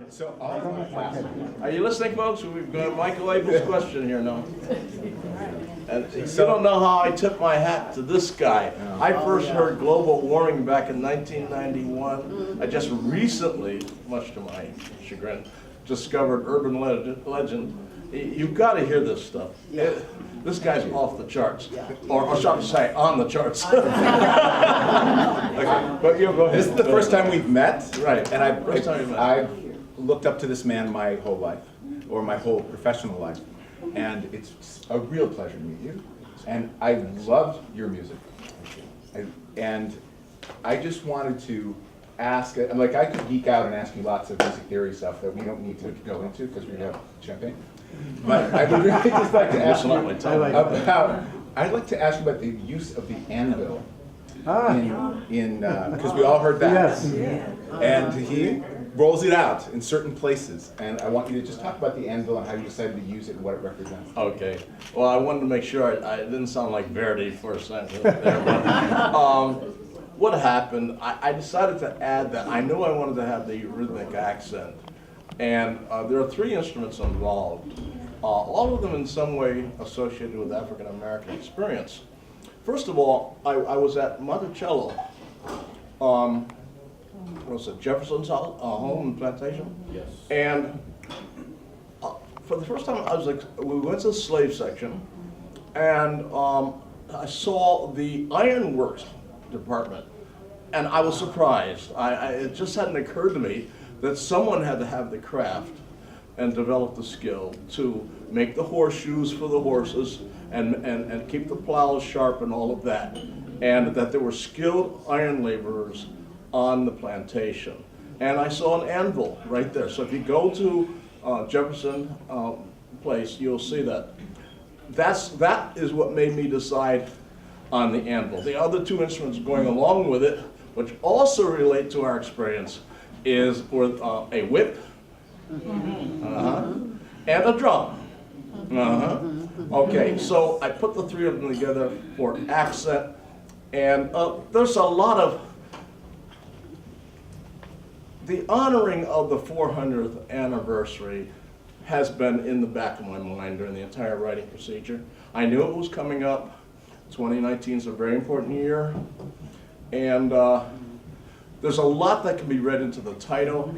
So, Are you listening, folks? We've got Michael Abels' question here now. And you don't know how I tip my hat to this guy. I first heard global warming back in 1991. I just recently, much to my chagrin, discovered urban legend. You've got to hear this stuff. This guy's off the charts, or shall I say, on the charts. Okay, but you go ahead. this is the first time we've met, Right. And First time we met. I've looked up to this man my whole life, or my whole professional life, and it's a real pleasure to meet you. And I love your music, and I just wanted to ask, like I could geek out and ask you lots of music theory stuff that we don't need to go into because we have champagne. But I would really just like to ask you about, I'd like to ask you about the use of the anvil because we all heard that. Yes. And he rolls it out in certain places. And I want you to just talk about the anvil and how you decided to use it and what it represents. Okay. Well, I wanted to make sure I didn't sound like Verdi for a second there. But, what happened, I decided to add that. I knew I wanted to have the rhythmic accent. And there are 3 instruments involved, all of them in some way associated with African American experience. First of all, I was at Monticello, was it Jefferson's house, home and plantation? Yes. And for the first time, I was like, we went to the slave section, and I saw the ironworks department, and I was surprised. It just hadn't occurred to me that someone had to have the craft and develop the skill to make the horseshoes for the horses and keep the plows sharp and all of that, and that there were skilled iron laborers on the plantation. And I saw an anvil right there. So if you go to Jefferson Place, you'll see that. That is what made me decide on the anvil. The other 2 instruments going along with it, which also relate to our experience, is with a whip and a drum. Okay, so I put the 3 of them together for accent, and there's a lot of the honoring of the 400th anniversary has been in the back of my mind during the entire writing procedure. I knew it was coming up. 2019 is a very important year, and there's a lot that can be read into the title,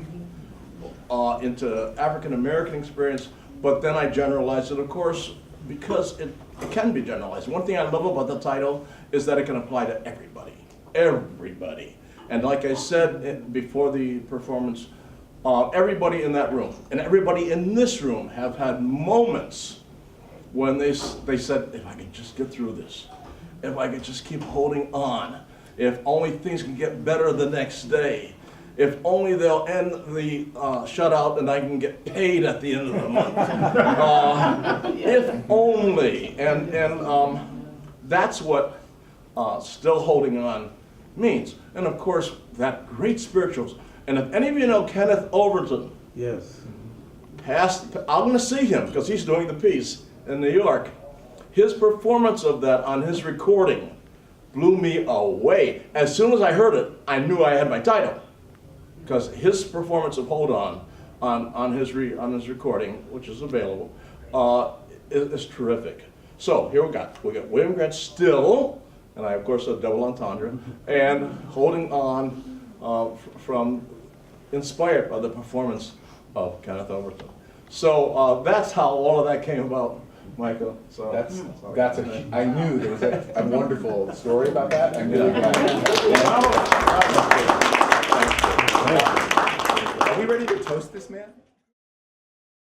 into African American experience, but then I generalize it, of course, because it can be generalized. One thing I love about the title is that it can apply to everybody, everybody. And like I said before the performance, everybody in that room and everybody in this room have had moments when they said, if I could just get through this, if I could just keep holding on, if only things can get better the next day, if only they'll end the shutout and I can get paid at the end of the month. If only, and that's what still holding on means. And of course, that great spirituals. And if any of you know Kenneth Overton, Yes. I'm going to see him because he's doing the piece in New York. His performance of that on his recording blew me away. As soon as I heard it, I knew I had my title, because his performance of Hold on his recording, which is available, is terrific. So here we got William Grant still, and I of course a double entendre, and Holding On from inspired by the performance of Kenneth Overton. So that's how all of that came about, Michael. So I knew there was a wonderful story about that. I'm really glad. Are we ready to toast this man?